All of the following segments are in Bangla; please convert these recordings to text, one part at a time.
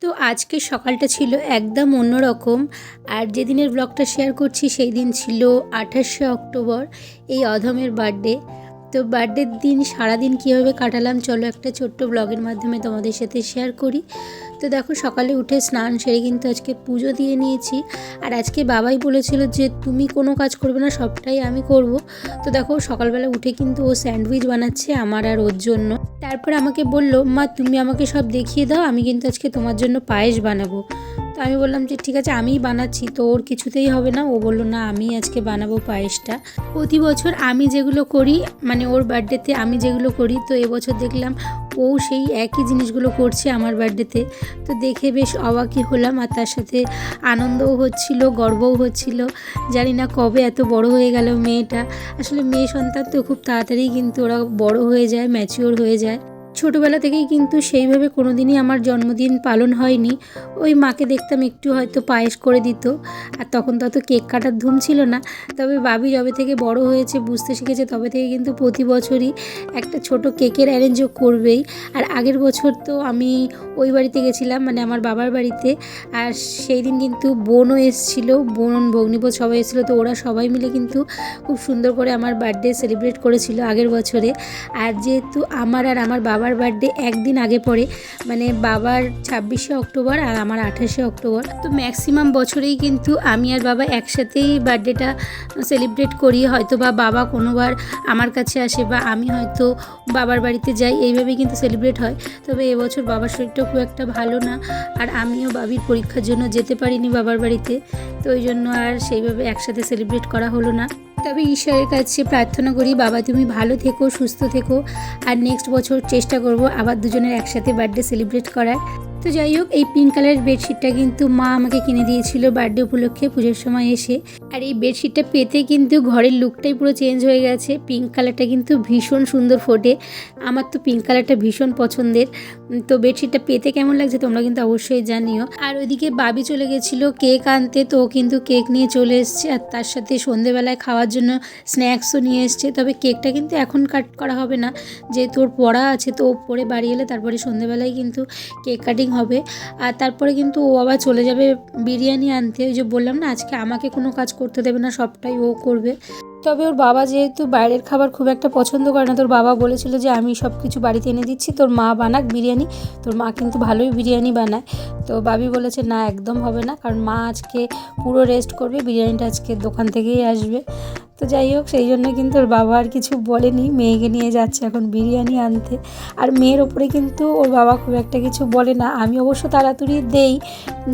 তো আজকে সকালটা ছিল একদম অন্যরকম। আর যেদিনের ব্লগটা শেয়ার করছি সেই দিন ছিল 28শে অক্টোবর, এই অধমের বার্থডে। তো বার্থডের দিন সারাদিন কীভাবে কাটালাম চলো একটা ছোট্ট ব্লগের মাধ্যমে তোমাদের সাথে শেয়ার করি। তো দেখো সকালে উঠে স্নান সেরে কিন্তু আজকে পুজো দিয়ে নিয়েছি। আর আজকে বাবাই বলেছিল যে তুমি কোনো কাজ করবে না, সবটাই আমি করব। তো দেখো সকালবেলা উঠে কিন্তু ও স্যান্ডউইচ বানাচ্ছে আমার আর ওর জন্য। তারপর আমাকে বলল, মা তুমি আমাকে সব দেখিয়ে দাও, আমি কিন্তু আজকে তোমার জন্য পায়েস বানাবো। তো আমি বললাম যে ঠিক আছে আমিই বানাচ্ছি, তো ওর কিছুতেই হবে না। ও বললো না আমি আজকে বানাবো পায়েসটা। প্রতি বছর আমি যেগুলো করি, মানে ওর বার্থডেতে আমি যেগুলো করি, তো এবছর দেখলাম ও সেই একই জিনিসগুলো করছে আমার বার্থডেতে। তো দেখে বেশ অবাকই হলাম, আর তার সাথে আনন্দও হচ্ছিল, গর্বও হচ্ছিল। জানি না কবে এত বড় হয়ে গেল মেয়েটা। আসলে মেয়ে সন্তান তো খুব তাড়াতাড়ি কিন্তু ওরা বড় হয়ে যায়, ম্যাচিওর হয়ে যায়। ছোটোবেলা থেকেই কিন্তু সেইভাবে কোনো দিনই আমার জন্মদিন পালন হয়নি। ওই মাকে দেখতাম একটু হয়তো পায়েস করে দিত, আর তখন তত কেক কাটার ধুম ছিল না। তবে বাবি যবে থেকে বড় হয়েছে, বুঝতে শিখেছে, তবে থেকে কিন্তু প্রতি বছরই একটা ছোট কেকের অ্যারেঞ্জও করবেই। আর আগের বছর তো আমি ওই বাড়িতে গেছিলাম, মানে আমার বাবার বাড়িতে। আর সেই দিন কিন্তু বোনও এসেছিলো, বোন ভগ্নিপতি সবাই এসেছিলো। তো ওরা সবাই মিলে কিন্তু খুব সুন্দর করে আমার বার্থডে সেলিব্রেট করেছিল আগের বছরে। আর যেহেতু আমার আর আমার বাবার বার্থডে একদিন আগে পড়ে, মানে বাবার 26শে অক্টোবর আর আমার 28শে অক্টোবর, তো ম্যাক্সিমাম বছরেই কিন্তু আমি আর বাবা একসাথেই বার্থডেটা সেলিব্রেট করি। হয়তো বা বাবা কোনোবার আমার কাছে আসে বা আমি হয়তো বাবার বাড়িতে যাই, এইভাবেই কিন্তু সেলিব্রেট হয়। তবে এবছর বাবার শরীরটা খুব একটা ভালো না, আর আমিও বাবির পরীক্ষার জন্য যেতে পারিনি বাবার বাড়িতে। তো ওই জন্য আর সেইভাবে একসাথে সেলিব্রেট করা হলো না। তবে ঈশ্বরের কাছে প্রার্থনা করি বাবা তুমি ভালো থেকো, সুস্থ থেকো। আর নেক্সট বছর চেষ্টা করব আবার দুজনের একসাথে বার্থডে সেলিব্রেট করার। তো যাই হোক, এই পিঙ্ক কালারের বেডশিটটা কিন্তু মা আমাকে কিনে দিয়েছিল বার্থডে উপলক্ষে পুজোর সময় এসে। আর এই বেডশিটটা পেতে কিন্তু ঘরের লুকটাই পুরো চেঞ্জ হয়ে গেছে। পিঙ্ক কালারটা কিন্তু ভীষণ সুন্দর ফোটে, আমার তো পিঙ্ক কালারটা ভীষণ পছন্দের। তো বেডশিটটা পেতে কেমন লাগছে তোমরা কিন্তু অবশ্যই জানিও। আর ওইদিকে বাবি চলে গেছিলো কেক আনতে, তো ও কিন্তু কেক নিয়ে চলে এসছে, আর তার সাথে সন্ধেবেলায় খাওয়ার জন্য স্ন্যাক্সও নিয়ে এসছে। তবে কেকটা কিন্তু এখন কাট করা হবে না, যেহেতু ওর পড়া আছে, তো ও পড়ে বাড়ি এলে তারপরে সন্ধেবেলায় কিন্তু কেক কাটিং হবে। আর তারপরে কিন্তু ও আবার চলে যাবে বিরিয়ানি আনতে। ওই যে বললাম না আজকে আমাকে কোনো কাজ করতে দেবে না, সবটাই ও করবে। তবে ওর বাবা যেহেতু বাইরের খাবার খুব একটা পছন্দ করে না, তোর বাবা বলেছিল যে আমি সব কিছু বাড়িতে এনে দিচ্ছি, তোর মা বানাক বিরিয়ানি। তোর মা কিন্তু ভালোই বিরিয়ানি বানায়। তো বাবি বলেছে না একদম হবে না, কারণ মা আজকে পুরো রেস্ট করবে, বিরিয়ানিটা আজকে দোকান থেকেই আসবে। তো যাই হোক, সেই জন্য কিন্তু ওর বাবা আর কিছু বলেনি, মেয়েকে নিয়ে যাচ্ছে এখন বিরিয়ানি আনতে। আর মেয়ের ওপরে কিন্তু ওর বাবা খুব একটা কিছু বলে না। আমি অবশ্য তাড়াতাড়ি দেই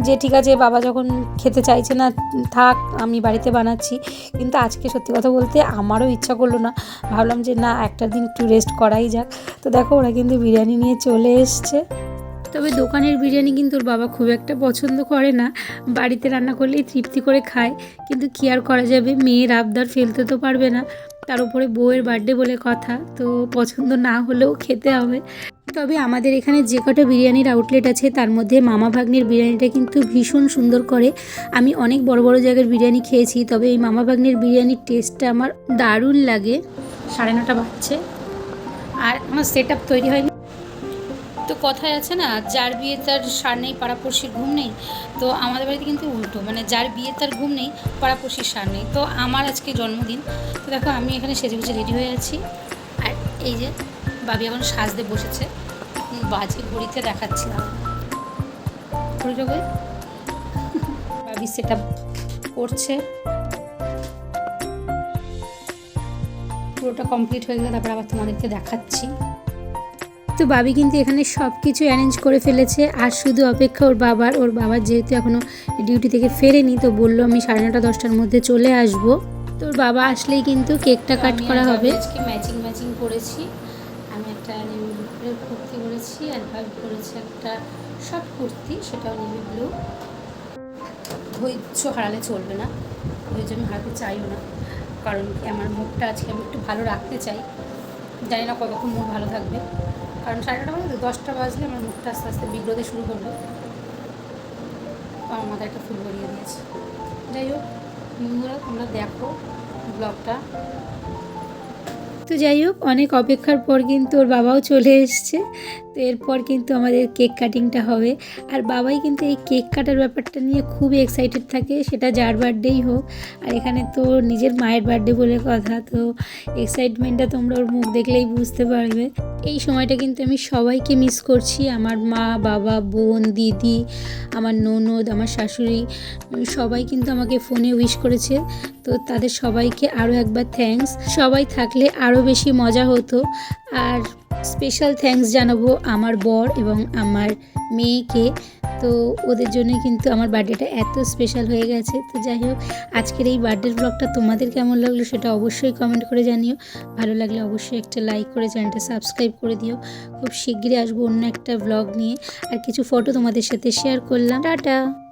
যে ঠিক আছে বাবা যখন খেতে চাইছে না থাক, আমি বাড়িতে বানাচ্ছি। কিন্তু আজকে সত্যি কথা বলতে আমারও ইচ্ছা করলো না, ভাবলাম যে না একটা দিন একটু রেস্ট করাই যাক। তো দেখো ওরা কিন্তু বিরিয়ানি নিয়ে চলে এসছে। তবে দোকানের বিরিয়ানি কিন্তু ওর বাবা খুব একটা পছন্দ করে না, বাড়িতে রান্না করলেই তৃপ্তি করে খায়। কিন্তু কী আর করা যাবে, মেয়ের আবদার ফেলতে তো পারবে না। তার উপরে বউয়ের বার্থডে বলে কথা, তো পছন্দ না হলেও খেতে হবে। তবে আমাদের এখানে যে কটা বিরিয়ানির আউটলেট আছে তার মধ্যে মামা ভাগ্নির বিরিয়ানিটা কিন্তু ভীষণ সুন্দর করে। আমি অনেক বড় বড় জায়গার বিরিয়ানি খেয়েছি, তবে এই মামা ভাগ্নির বিরিয়ানির টেস্টটা আমার দারুণ লাগে। 9:30 বাজছে আর আমার সেট আপ তৈরি হয়নি। তো কথায় আছে না, যার বিয়ে তার সার নেই পাড়াপড়শির ঘুম নেই। তো আমাদের বাড়িতে কিন্তু উল্টো, মানে যার বিয়ে তার ঘুম নেই পাড়াপড়শির সার নেই। তো আমার আজকে জন্মদিন, তো দেখো আমি এখানে সেজে গুজে রেডি হয়ে আছি। আর এই যে বাবি এখন সাজতে বসেছে, বাজে ঘড়িতে দেখাচ্ছিলাম ঘড়িটা কই, বাবি সেট আপ করছে। পুরোটা কমপ্লিট হয়ে গেলে তারপর আবার তোমাদেরকে দেখাচ্ছি। তো বাবি কিন্তু এখানে সব কিছু অ্যারেঞ্জ করে ফেলেছে, আর শুধু অপেক্ষা ওর বাবার যেহেতু এখনও ডিউটি থেকে ফেরেনি, তো বললো আমি 9:30 10টার মধ্যে চলে আসবো। তোর বাবা আসলেই কিন্তু কেকটা কাট করা হবে। আজকে ম্যাচিং করেছি, আমি একটা নেভি ব্লু কুর্তি করেছি, আর ভাবি করেছি একটা শর্ট কুর্তি, সেটাও নেভি ব্লু। ধৈর্য হারালে চলবে না, ধৈর্য আমি হারাতে চাইও না, কারণ আমার মুখটা আজকে আমি একটু ভালো রাখতে চাই। জানি না কতক্ষণ মুখ ভালো থাকবে, কারণ 9:30 বাজে, 10টা বাজলে আমার মুখটা আস্তে আস্তে বিগড়তে শুরু করবে। আমার মাথায় একটা ফুল বেরিয়ে দিয়েছে। যাই হোক বন্ধুরা, তোমরা দেখো ব্লগটা। তো যাই হোক, অনেক অপেক্ষার পর কিন্তু ওর বাবাও চলে এসছে। তো এরপর কিন্তু আমাদের কেক কাটিংটা হবে। আর বাবাই কিন্তু এই কেক কাটার ব্যাপারটা নিয়ে খুবই এক্সাইটেড থাকে, সেটা যার বার্থডেই হোক। আর এখানে তো নিজের মায়ের বার্থডে বলে কথা, তো এক্সাইটমেন্টটা তোমরা ওর মুখ দেখলেই বুঝতে পারবে। এই সময়টা কিন্তু আমি সবাইকে মিস করছি, আমার মা, বাবা, বোন, দিদি, আমার ননদ, আমার শাশুড়ি, সবাই কিন্তু আমাকে ফোনে উইশ করেছে। তো তাদের সবাইকে আরও একবার থ্যাঙ্কস। সবাই থাকলে আরও বেশি মজা হতো। আর স্পেশাল থ্যাঙ্কস জানাবো আমার বর এবং আমার মেয়েকে। তো ওদের জন্য কিন্তু আমার বার্থডেটা এত স্পেশাল হয়ে গেছে। তো যাই হোক, আজকের এই বার্থডের ব্লগটা তোমাদের কেমন লাগলো সেটা অবশ্যই কমেন্ট করে জানিও। ভালো লাগলে অবশ্যই একটা লাইক করে চ্যানেলটা সাবস্ক্রাইব করে দিও। খুব শিগগিরই আসবো অন্য একটা ব্লগ নিয়ে, আর কিছু ফটো তোমাদের সাথে শেয়ার করলাম। টাটা।